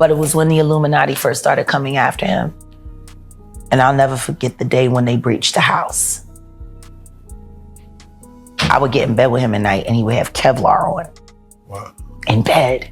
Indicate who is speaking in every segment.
Speaker 1: But it was when the Illuminati first started coming after him. And I'll never forget the day when they breached the house. I would get in bed with him at night and he would have Kevlar on.
Speaker 2: Wow.
Speaker 1: In bed.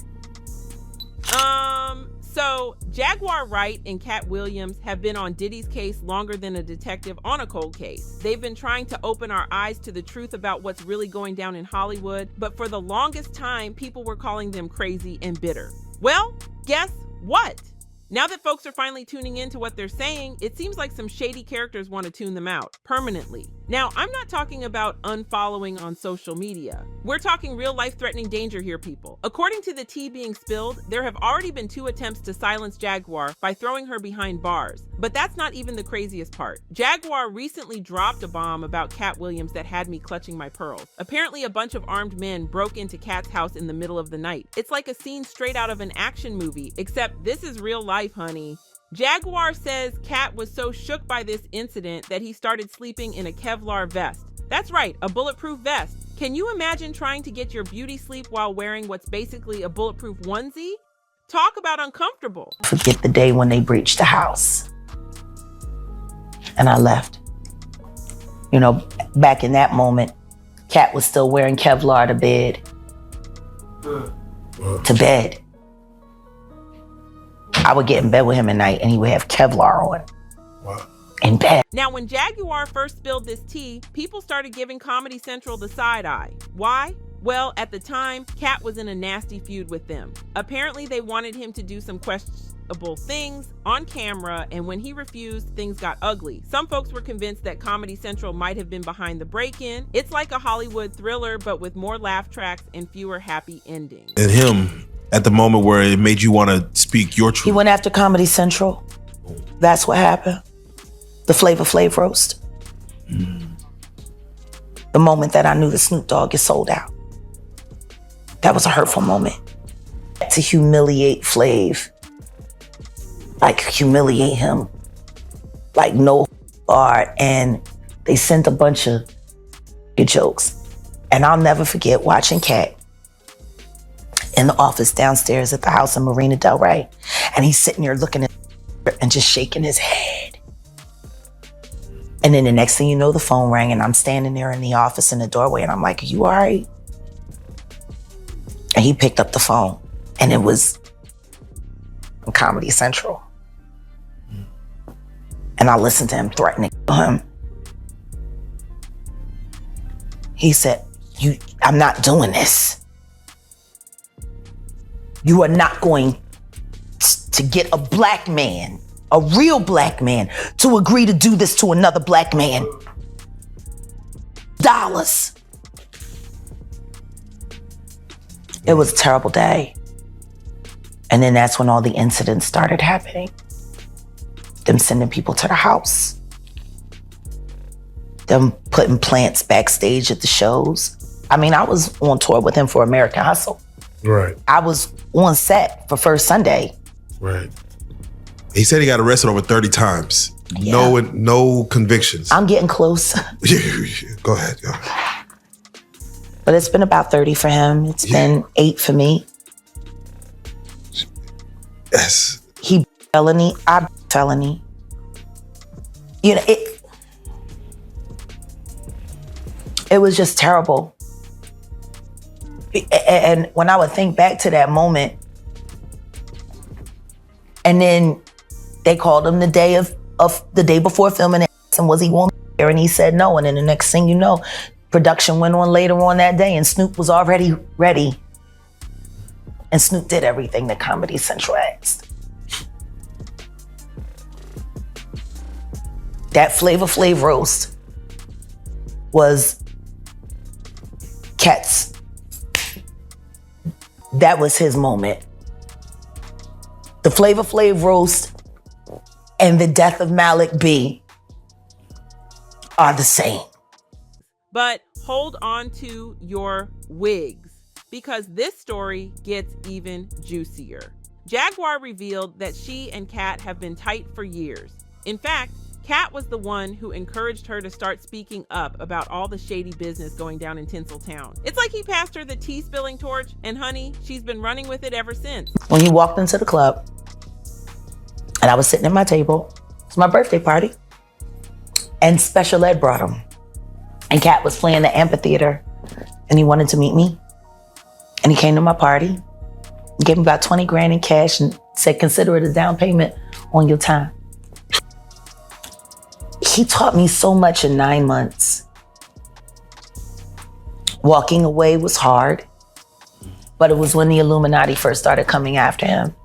Speaker 3: So Jaguar Wright and Katt Williams have been on Diddy's case longer than a detective on a cold case. They've been trying to open our eyes to the truth about what's really going down in Hollywood, but for the longest time, people were calling them crazy and bitter. Well, guess what? Now that folks are finally tuning into what they're saying, it seems like some shady characters want to tune them out permanently. Now, I'm not talking about unfollowing on social media. We're talking real life-threatening danger here, people. According to the tea being spilled, there have already been 2 attempts to silence Jaguar by throwing her behind bars. But that's not even the craziest part. Jaguar recently dropped a bomb about Katt Williams that had me clutching my pearls. Apparently, a bunch of armed men broke into Katt's house in the middle of the night. It's like a scene straight out of an action movie, except this is real life, honey. Jaguar says Katt was so shook by this incident that he started sleeping in a Kevlar vest. That's right, a bulletproof vest. Can you imagine trying to get your beauty sleep while wearing what's basically a bulletproof onesie? Talk about uncomfortable.
Speaker 1: Forget the day when they breached the house. And I left. You know, back in that moment, Katt was still wearing Kevlar to bed. To bed. I would get in bed with him at night and he would have Kevlar on.
Speaker 2: Wow.
Speaker 1: In bed.
Speaker 3: Now, when Jaguar first spilled this tea, people started giving Comedy Central the side eye. Why? Well, at the time, Katt was in a nasty feud with them. Apparently, they wanted him to do some questionable things on camera, and when he refused, things got ugly. Some folks were convinced that Comedy Central might have been behind the break-in. It's like a Hollywood thriller, but with more laugh tracks and fewer happy endings.
Speaker 2: And him, at the moment where it made you want to speak your truth.
Speaker 1: He went after Comedy Central. That's what happened. The Flavor Flav roast. The moment that I knew the Snoop Dogg is sold out. That was a hurtful moment. To humiliate Flav. Like humiliate him. Like no art. And they sent a bunch of good jokes. And I'll never forget watching Katt in the office downstairs at the house in Marina Del Rey. And he's sitting there looking at and just shaking his head. And then the next thing you know, the phone rang and I'm standing there in the office in the doorway and I'm like, are you all right? And he picked up the phone and it was Comedy Central. And I listened to him threatening him. He said, I'm not doing this. You are not going to get a black man, a real black man, to agree to do this to another black man. Dollars. It was a terrible day. And then that's when all the incidents started happening. Them sending people to the house. Them putting plants backstage at the shows. I mean, I was on tour with him for American Hustle.
Speaker 2: Right.
Speaker 1: I was on set for First Sunday.
Speaker 2: Right. He said he got arrested over 30 times.
Speaker 1: Yeah.
Speaker 2: No convictions.
Speaker 1: I'm getting close.
Speaker 2: Go ahead.
Speaker 1: But it's been about 30 for him. It's been 8 for me.
Speaker 2: Yes.
Speaker 1: He felony, I felony. You know, it was just terrible. And when I would think back to that moment, and then they called him the day before filming it, and was he going there? And he said no. And then the next thing you know, production went on later on that day, and Snoop was already ready. And Snoop did everything that Comedy Central asked. That Flavor Flav roast was Katt's. That was his moment. The Flavor Flav roast and the death of Malik B are the same.
Speaker 3: But hold on to your wigs, because this story gets even juicier. Jaguar revealed that she and Katt have been tight for years. In fact, Katt was the one who encouraged her to start speaking up about all the shady business going down in Tinseltown. It's like he passed her the tea spilling torch, and honey, she's been running with it ever since.
Speaker 1: When he walked into the club, And I was sitting at my table. It was my birthday party. And special ed brought him. And Katt was playing the amphitheater. And he wanted to meet me. And he came to my party. He gave me about 20 grand in cash and said, consider it a down payment on your time. He taught me so much in 9 months. Walking away was hard, but it was when the Illuminati first started coming after him.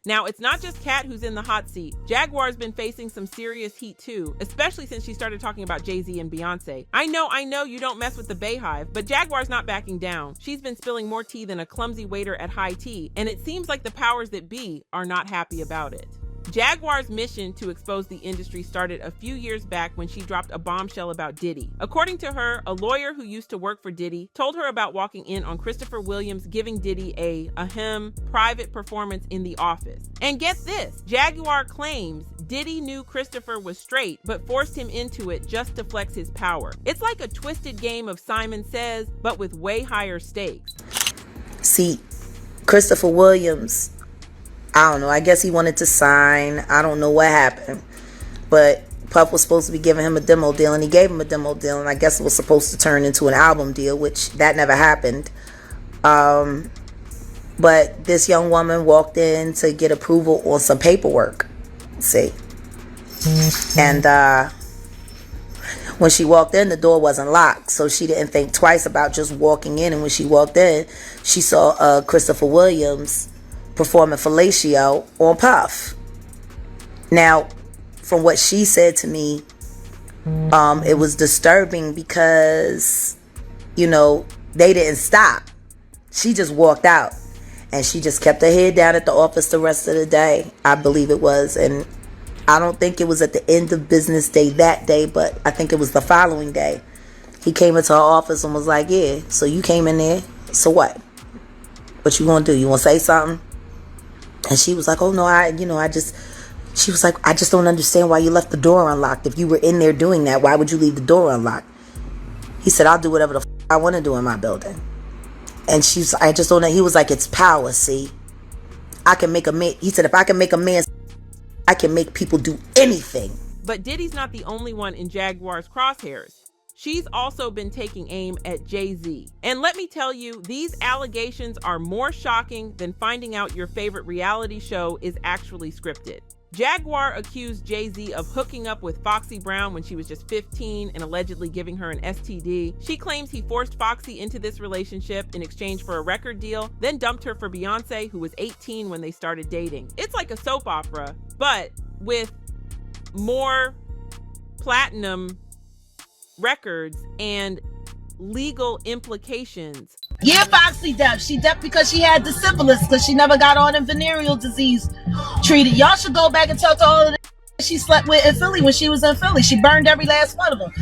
Speaker 3: Now, it's not just Katt who's in the hot seat. Jaguar's been facing some serious heat too, especially since she started talking about Jay-Z and Beyonce. I know you don't mess with the Bayhive, but Jaguar's not backing down. She's been spilling more tea than a clumsy waiter at high tea, and it seems like the powers that be are not happy about it. Jaguar's mission to expose the industry started a few years back when she dropped a bombshell about Diddy. According to her, a lawyer who used to work for Diddy told her about walking in on Christopher Williams giving Diddy a private performance in the office. And get this, Jaguar claims Diddy knew Christopher was straight, but forced him into it just to flex his power. It's like a twisted game of Simon Says, but with way higher stakes.
Speaker 1: See, Christopher Williams, I don't know, I guess he wanted to sign. I don't know what happened. But Puff was supposed to be giving him a demo deal, and he gave him a demo deal, and I guess it was supposed to turn into an album deal, which that never happened. But this young woman walked in to get approval on some paperwork. See? And when she walked in, the door wasn't locked, so she didn't think twice about just walking in. And when she walked in, she saw Christopher Williams performing fellatio on Puff. Now, from what she said to me, it was disturbing because, you know, they didn't stop. She just walked out and she just kept her head down at the office the rest of the day, I believe it was. And I don't think it was at the end of business day that day, but I think it was the following day. He came into her office and was like, yeah, so you came in there, so what? What you gonna do? You wanna say something? And she was like, oh no, she was like, I just don't understand why you left the door unlocked. If you were in there doing that, why would you leave the door unlocked? He said, I'll do whatever the I want to do in my building. And I just don't know. He was like, it's power, see? I can make a man, he said, if I can make a man, I can make people do anything.
Speaker 3: But Diddy's not the only one in Jaguar's crosshairs. She's also been taking aim at Jay-Z. And let me tell you, these allegations are more shocking than finding out your favorite reality show is actually scripted. Jaguar accused Jay-Z of hooking up with Foxy Brown when she was just 15 and allegedly giving her an STD. She claims he forced Foxy into this relationship in exchange for a record deal, then dumped her for Beyonce, who was 18 when they started dating. It's like a soap opera, but with more platinum records and legal implications.
Speaker 4: Yeah, Foxy deaf. She deaf because she had the syphilis, because she never got all them venereal disease treated. Y'all should go back and talk to all of them she slept with in Philly when she was in Philly. She burned every last one of them.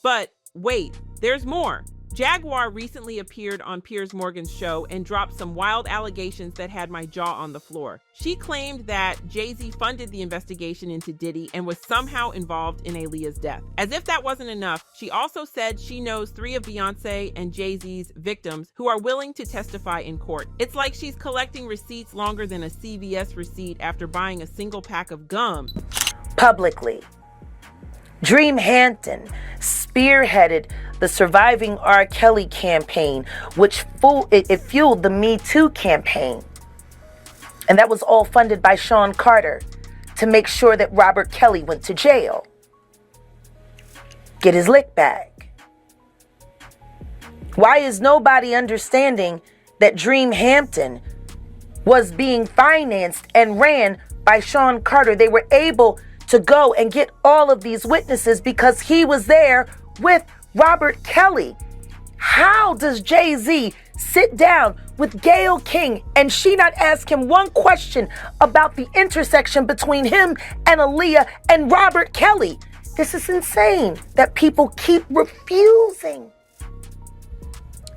Speaker 3: But wait, there's more. Jaguar recently appeared on Piers Morgan's show and dropped some wild allegations that had my jaw on the floor. She claimed that Jay-Z funded the investigation into Diddy and was somehow involved in Aaliyah's death. As if that wasn't enough, she also said she knows 3 of Beyonce and Jay-Z's victims who are willing to testify in court. It's like she's collecting receipts longer than a CVS receipt after buying a single pack of gum.
Speaker 1: Publicly, Dream Hampton spearheaded the Surviving R. Kelly campaign, which fueled the Me Too campaign. And that was all funded by Sean Carter to make sure that Robert Kelly went to jail. Get his lick back. Why is nobody understanding that Dream Hampton was being financed and ran by Sean Carter? They were able to go and get all of these witnesses because he was there with Robert Kelly. How does Jay-Z sit down with Gayle King and she not ask him one question about the intersection between him and Aaliyah and Robert Kelly? This is insane that people keep refusing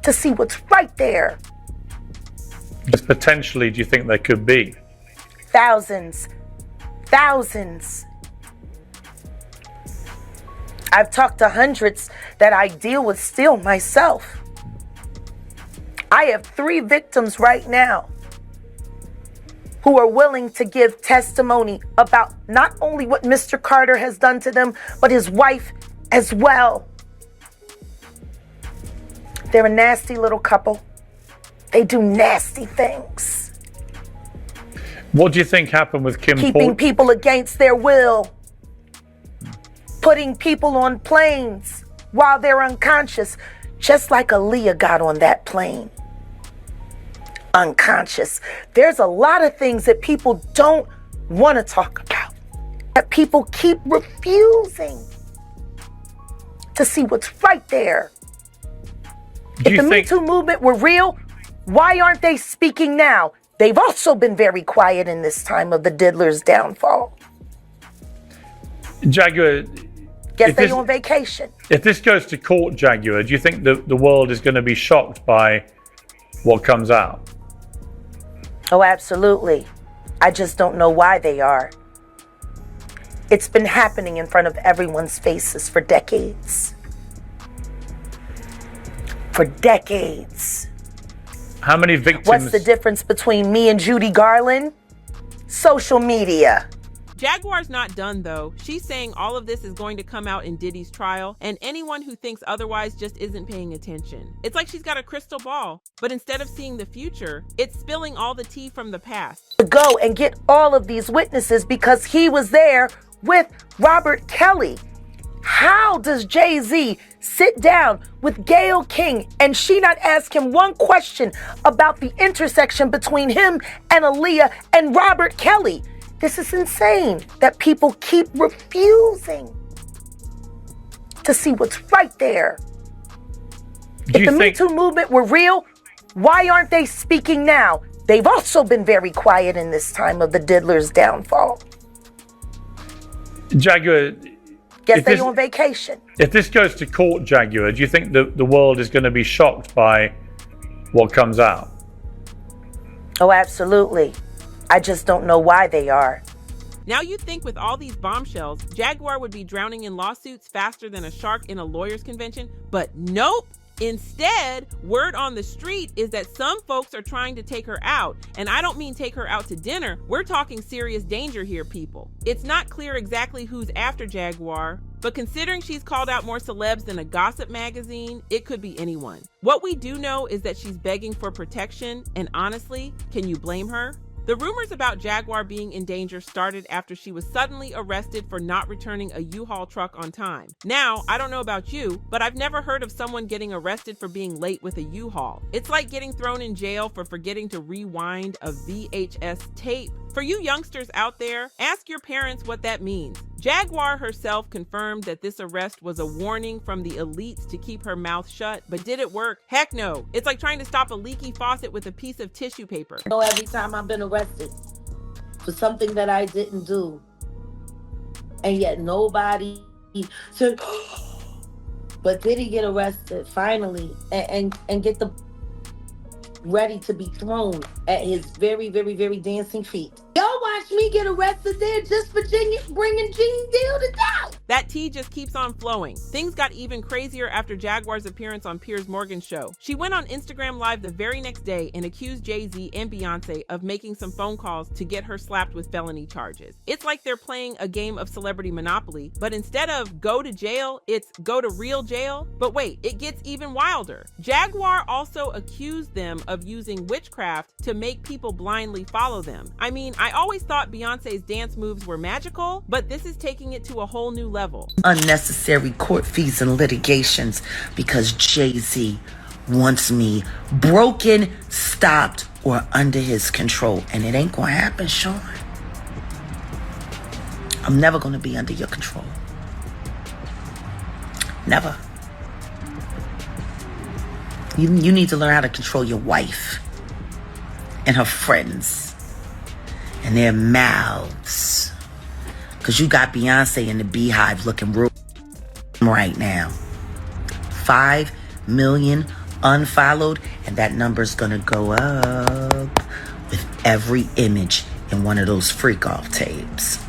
Speaker 1: to see what's right there.
Speaker 5: Just potentially, do you think there could be?
Speaker 1: Thousands. I've talked to hundreds that I deal with still myself. I have 3 victims right now who are willing to give testimony about not only what Mr. Carter has done to them, but his wife as well. They're a nasty little couple. They do nasty things.
Speaker 5: What do you think happened with Kim
Speaker 1: Keeping people against their will. Putting people on planes while they're unconscious, just like Aaliyah got on that plane. Unconscious. There's a lot of things that people don't want to talk about, that people keep refusing to see what's right there. If the Me Too movement were real, why aren't they speaking now? They've also been very quiet in this time of the diddler's downfall.
Speaker 5: Jaguar,
Speaker 1: guess they're on vacation.
Speaker 5: If this goes to court, Jaguar, do you think the world is going to be shocked by what comes out?
Speaker 1: Oh, absolutely. I just don't know why they are. It's been happening in front of everyone's faces for decades. For decades.
Speaker 5: How many victims?
Speaker 1: What's the difference between me and Judy Garland? Social media.
Speaker 3: Jaguar's not done though. She's saying all of this is going to come out in Diddy's trial, and anyone who thinks otherwise just isn't paying attention. It's like she's got a crystal ball, but instead of seeing the future, it's spilling all the tea from the past.
Speaker 1: To go and get all of these witnesses because he was there with Robert Kelly. How does Jay-Z sit down with Gayle King and she not ask him one question about the intersection between him and Aaliyah and Robert Kelly? This is insane that people keep refusing to see what's right there. If the Me Too movement were real, why aren't they speaking now? They've also been very quiet in this time of the diddler's downfall.
Speaker 5: Jaguar,
Speaker 1: guess they're on vacation.
Speaker 5: If this goes to court, Jaguar, do you think the world is going to be shocked by what comes out?
Speaker 1: Oh, absolutely. I just don't know why they are.
Speaker 3: Now you'd think with all these bombshells, Jaguar would be drowning in lawsuits faster than a shark in a lawyer's convention, but nope. Instead, word on the street is that some folks are trying to take her out. And I don't mean take her out to dinner. We're talking serious danger here, people. It's not clear exactly who's after Jaguar, but considering she's called out more celebs than a gossip magazine, it could be anyone. What we do know is that she's begging for protection, and honestly, can you blame her? The rumors about Jaguar being in danger started after she was suddenly arrested for not returning a U-Haul truck on time. Now, I don't know about you, but I've never heard of someone getting arrested for being late with a U-Haul. It's like getting thrown in jail for forgetting to rewind a VHS tape. For you youngsters out there, ask your parents what that means. Jaguar herself confirmed that this arrest was a warning from the elites to keep her mouth shut, but did it work? Heck no. It's like trying to stop a leaky faucet with a piece of tissue paper.
Speaker 4: You know, every time I've been arrested for something that I didn't do, and yet nobody said, but did he get arrested finally and get the ready to be thrown at his very, very, very dancing feet? Y'all watch me get arrested there just for bringing Gene Deal to town.
Speaker 3: That tea just keeps on flowing. Things got even crazier after Jaguar's appearance on Piers Morgan's show. She went on Instagram Live the very next day and accused Jay-Z and Beyonce of making some phone calls to get her slapped with felony charges. It's like they're playing a game of celebrity Monopoly, but instead of go to jail, it's go to real jail. But wait, it gets even wilder. Jaguar also accused them of using witchcraft to make people blindly follow them. I mean, I always thought Beyonce's dance moves were magical, but this is taking it to a whole new level.
Speaker 1: Unnecessary court fees and litigations because Jay-Z wants me broken, stopped, or under his control. And it ain't gonna happen, Sean. I'm never gonna be under your control. Never. You need to learn how to control your wife and her friends and their mouths. Because you got Beyonce in the beehive looking real right now. 5 million unfollowed, and that number's gonna go up with every image in one of those freak off tapes.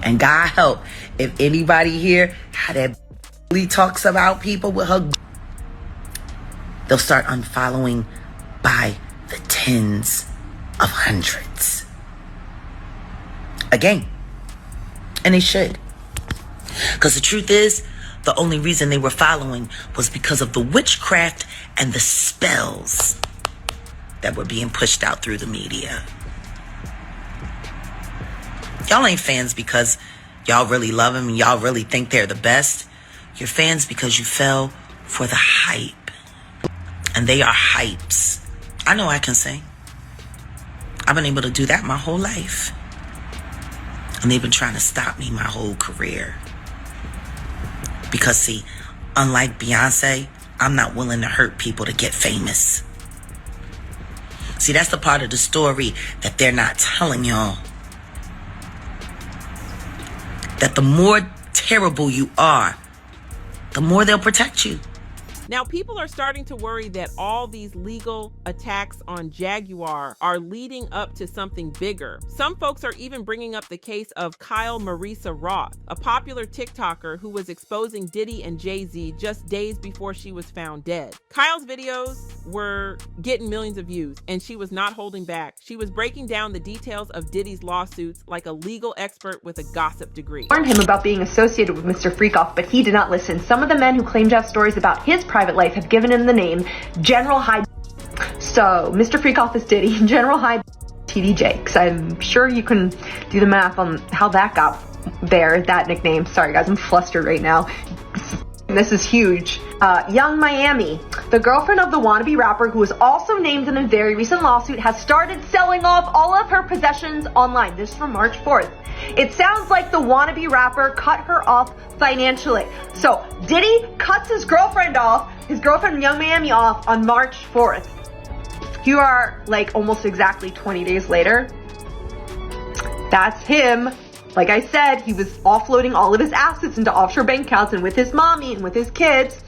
Speaker 1: And God help, if anybody here how that talks about people with her, they'll start unfollowing by the tens of hundreds. a game. And they should. Because the truth is, the only reason they were following was because of the witchcraft and the spells that were being pushed out through the media. Y'all ain't fans because y'all really love them and y'all really think they're the best. You're fans because you fell for the hype. And they are hypes. I know I can sing. I've been able to do that my whole life. And they've been trying to stop me my whole career. Because see, unlike Beyonce, I'm not willing to hurt people to get famous. See, that's the part of the story that they're not telling y'all. That the more terrible you are, the more they'll protect you.
Speaker 3: Now, people are starting to worry that all these legal attacks on Jaguar are leading up to something bigger. Some folks are even bringing up the case of Kyle Marisa Roth, a popular TikToker who was exposing Diddy and Jay-Z just days before she was found dead. Kyle's videos were getting millions of views, and she was not holding back. She was breaking down the details of Diddy's lawsuits like a legal expert with a gossip degree.
Speaker 6: Warned him about being associated with Mr. Freakoff, but he did not listen. Some of the men who claimed to have stories about his private life have given him the name General High. So Mr. Freakoff is Diddy, General High TDJ, because I'm sure you can do the math on how that got there, that nickname. Sorry guys, I'm flustered right now. This is huge. Young Miami, the girlfriend of the wannabe rapper who was also named in a very recent lawsuit, has started selling off all of her possessions online. This is from March 4th. It sounds like the wannabe rapper cut her off financially. So Diddy cuts his girlfriend Young Miami off on March 4th. You are like almost exactly 20 days later. That's him. Like I said, he was offloading all of his assets into offshore bank accounts, and with his mommy and with his kids,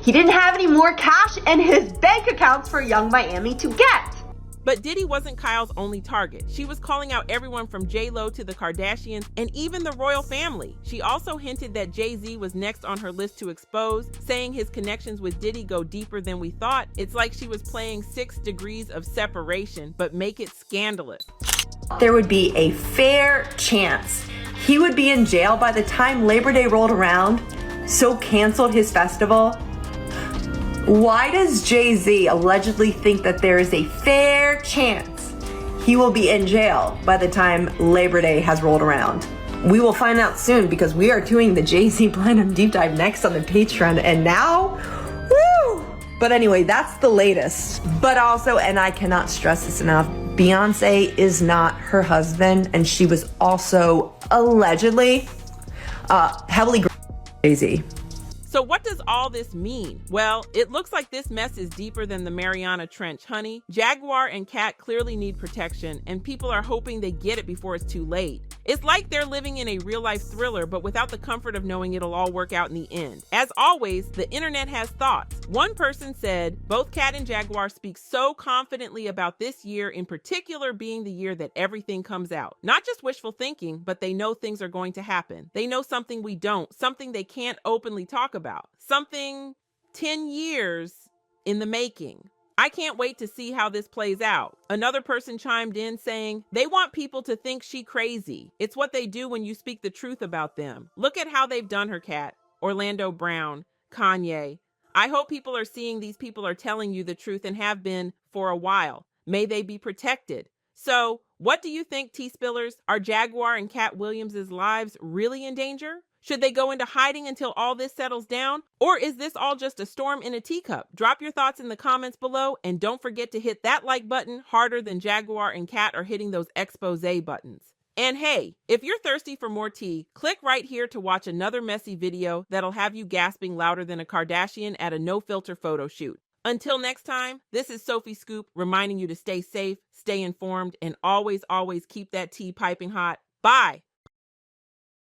Speaker 6: he didn't have any more cash in his bank accounts for Young Miami to get.
Speaker 3: But Diddy wasn't Kyle's only target. She was calling out everyone from J-Lo to the Kardashians and even the royal family. She also hinted that Jay-Z was next on her list to expose, saying his connections with Diddy go deeper than we thought. It's like she was playing 6 degrees of separation, but make it scandalous.
Speaker 6: There would be a fair chance he would be in jail by the time Labor Day rolled around, so canceled his festival. Why does Jay-Z allegedly think that there is a fair chance he will be in jail by the time Labor Day has rolled around? We will find out soon, because we are doing the Jay-Z Platinum Deep Dive next on the Patreon, and now, woo! But anyway, that's the latest. But also, and I cannot stress this enough, Beyonce is not her husband, and she was also allegedly heavily Jay-Z.
Speaker 3: So what does all this mean? Well, it looks like this mess is deeper than the Mariana Trench, honey. Jaguar and Katt clearly need protection, and people are hoping they get it before it's too late. It's like they're living in a real-life thriller, but without the comfort of knowing it'll all work out in the end. As always, the internet has thoughts. One person said, both Katt and Jaguar speak so confidently about this year in particular being the year that everything comes out. Not just wishful thinking, but they know things are going to happen. They know something we don't, something they can't openly talk about, something 10 years in the making. I can't wait to see how this plays out. Another person chimed in saying, they want people to think she crazy. It's what they do when you speak the truth about them. Look at how they've done her, Katt. Orlando Brown, Kanye. I hope people are seeing these people are telling you the truth and have been for a while. May they be protected. So, what do you think, T-Spillers? Are Jaguar and Katt Williams' lives really in danger? Should they go into hiding until all this settles down? Or is this all just a storm in a teacup? Drop your thoughts in the comments below, and don't forget to hit that like button harder than Jaguar and Katt are hitting those expose buttons. And hey, if you're thirsty for more tea, click right here to watch another messy video that'll have you gasping louder than a Kardashian at a no-filter photo shoot. Until next time, this is Sophie Scoop reminding you to stay safe, stay informed, and always keep that tea piping hot. Bye!